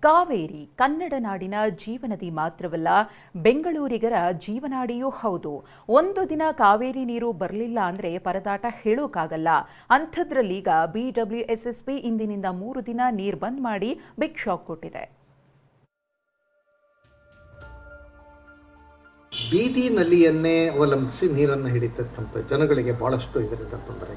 ಕಾವೇರಿ ಕನ್ನಡ ನಾಡಿನ ಜೀವನದಿ ಮಾತ್ರವಲ್ಲ, ಬೆಂಗಳೂರಿಗರ ಜೀವನಾಡಿಯೂ ಹೌದು. ಒಂದು ದಿನ ಕಾವೇರಿ ನೀರು ಬರಲಿಲ್ಲ ಅಂದ್ರೆ ಪರದಾಟ ಹೇಳೋಕ್ಕಾಗಲ್ಲ. ಅಂಥದ್ರಲ್ಲೀಗ BWSSB ಇಂದಿನಿಂದ 3 ದಿನ ನೀರು ಬಂದ್ ಮಾಡಿ ಬಿಗ್ ಶಾಕ್ ಕೊಟ್ಟಿದೆ. ಬೀದಿ ನಲ್ಲಿಯನ್ನೇ ಅವಲಂಬಿಸಿ ನೀರನ್ನು ಹಿಡಿತಕ್ಕಂಥ ಜನಗಳಿಗೆ ಬಹಳಷ್ಟು ಇದರಿಂದ ತೊಂದರೆ.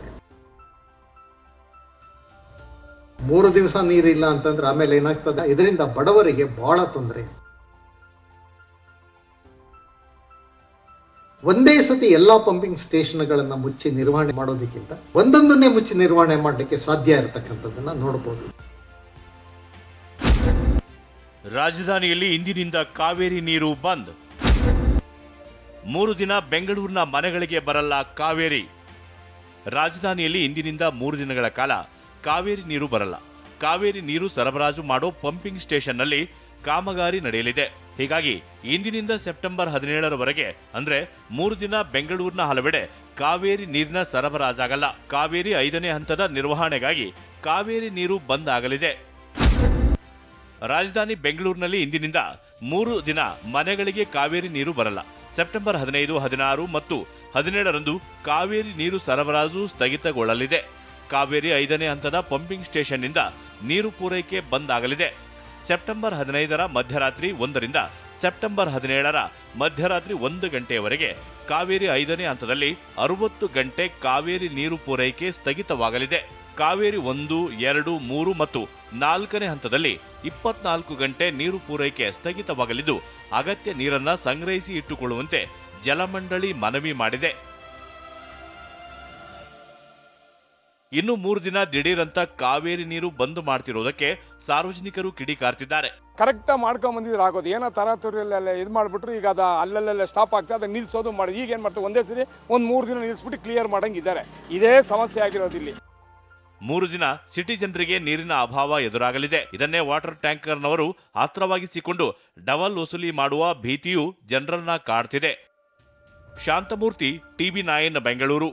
3 ದಿವಸ ನೀರಿಲ್ಲ ಅಂತಂದ್ರೆ ಆಮೇಲೆ ಏನಾಗ್ತದೆ, ಇದರಿಂದ ಬಡವರಿಗೆ ಬಹಳ ತೊಂದರೆ. ಒಂದೇ ಸತಿ ಎಲ್ಲಾ ಪಂಪಿಂಗ್ ಸ್ಟೇಷನ್ಗಳನ್ನ ಮುಚ್ಚಿ ನಿರ್ವಹಣೆ ಮಾಡೋದಕ್ಕಿಂತ ಒಂದೊಂದನ್ನೇ ಮುಚ್ಚಿ ನಿರ್ವಹಣೆ ಮಾಡಲಿಕ್ಕೆ ಸಾಧ್ಯ ಇರತಕ್ಕಂಥದ್ದನ್ನ ನೋಡಬಹುದು. ರಾಜಧಾನಿಯಲ್ಲಿ ಇಂದಿನಿಂದ ಕಾವೇರಿ ನೀರು ಬಂದ್. 3 ದಿನ ಬೆಂಗಳೂರಿನ ಮನೆಗಳಿಗೆ ಬರಲ್ಲ ಕಾವೇರಿ. ರಾಜಧಾನಿಯಲ್ಲಿ ಇಂದಿನಿಂದ 3 ದಿನಗಳ ಕಾಲ ಕಾವೇರಿ ನೀರು ಬರಲ್ಲ. ಕಾವೇರಿ ನೀರು ಸರಬರಾಜು ಮಾಡೋ ಪಂಪಿಂಗ್ ಸ್ಟೇಷನ್ನಲ್ಲಿ ಕಾಮಗಾರಿ ನಡೆಯಲಿದೆ. ಹೀಗಾಗಿ ಇಂದಿನಿಂದ ಸೆಪ್ಟೆಂಬರ್ 17ರವರೆಗೆ ಅಂದ್ರೆ 3 ದಿನ ಬೆಂಗಳೂರಿನ ಹಲವೆಡೆ ಕಾವೇರಿ ನೀರಿನ ಸರಬರಾಜಾಗಲ್ಲ. ಕಾವೇರಿ 5ನೇ ಹಂತದ ನಿರ್ವಹಣೆಗಾಗಿ ಕಾವೇರಿ ನೀರು ಬಂದ್ ಆಗಲಿದೆ. ರಾಜಧಾನಿ ಬೆಂಗಳೂರಿನಲ್ಲಿ ಇಂದಿನಿಂದ 3 ದಿನ ಮನೆಗಳಿಗೆ ಕಾವೇರಿ ನೀರು ಬರಲ್ಲ. ಸೆಪ್ಟೆಂಬರ್ 15, 16 ಮತ್ತು 17ರಂದು ಕಾವೇರಿ ನೀರು ಸರಬರಾಜು ಸ್ಥಗಿತಗೊಳ್ಳಲಿದೆ. ಕಾವೇರಿ 5ನೇ ಹಂತದ ಪಂಪಿಂಗ್ ಸ್ಟೇಷನ್ನಿಂದ ನೀರು ಪೂರೈಕೆ ಬಂದ್ ಆಗಲಿದೆ. ಸೆಪ್ಟೆಂಬರ್ 15ರ ಮಧ್ಯರಾತ್ರಿ 1ರಿಂದ ಸೆಪ್ಟೆಂಬರ್ 17ರ ಮಧ್ಯರಾತ್ರಿ 1 ಗಂಟೆಯವರೆಗೆ ಕಾವೇರಿ 5ನೇ ಹಂತದಲ್ಲಿ 60 ಗಂಟೆ ಕಾವೇರಿ ನೀರು ಪೂರೈಕೆ ಸ್ಥಗಿತವಾಗಲಿದೆ. ಕಾವೇರಿ 1, 2, 3 ಮತ್ತು 4ನೇ ಹಂತದಲ್ಲಿ 24 ಗಂಟೆ ನೀರು ಪೂರೈಕೆ ಸ್ಥಗಿತವಾಗಲಿದ್ದು, ಅಗತ್ಯ ನೀರನ್ನ ಸಂಗ್ರಹಿಸಿ ಇಟ್ಟುಕೊಳ್ಳುವಂತೆ ಜಲಮಂಡಳಿ ಮನವಿ ಮಾಡಿದೆ. ಇನ್ನು 3 ದಿನ ದಿಢೀರಂತ ಕಾವೇರಿ ನೀರು ಬಂದ್ ಮಾಡ್ತಿರೋದಕ್ಕೆ ಸಾರ್ವಜನಿಕರು ಕಿಡಿಕಾರ್ತಿದ್ದಾರೆ. ಕರೆಕ್ಟ್ ಮಾಡ್ಕೊಂಡ್ ಬಂದಿದ್ರೆ ಆಗೋದು, ಏನೋ ತರಾತುರಿಯಲ್ಲೆಲ್ಲ ಇದು ಮಾಡ್ಬಿಟ್ರು. ಈಗ ಅದು ಅಲ್ಲೆಲ್ಲ ಸ್ಟಾಪ್ ಆಗ್ತದೆ, ಅದನ್ನ ನಿಲ್ಸೋದು ಮಾಡಿ. ಈಗ ಏನ್ ಮಾಡ್ತಾರೆ, ಒಂದೇ ಸರಿ 3 ದಿನ ನಿಲ್ಸ್ಬಿಟ್ಟು ಕ್ಲಿಯರ್ ಮಾಡಂಗಿದ್ದಾರೆ. ಇದೇ ಸಮಸ್ಯೆ ಆಗಿರೋದು ಇಲ್ಲಿ. 3 ದಿನ ಸಿಟಿ ಜನರಿಗೆ ನೀರಿನ ಅಭಾವ ಎದುರಾಗಲಿದೆ. ಇದನ್ನೇ ವಾಟರ್ ಟ್ಯಾಂಕರ್ನವರು ಅಸ್ತ್ರವಾಗಿಸಿಕೊಂಡು ಡಬಲ್ ವಸೂಲಿ ಮಾಡುವ ಭೀತಿಯು ಜನರನ್ನ ಕಾಡ್ತಿದೆ. ಶಾಂತಮೂರ್ತಿ, TV9 ಬೆಂಗಳೂರು.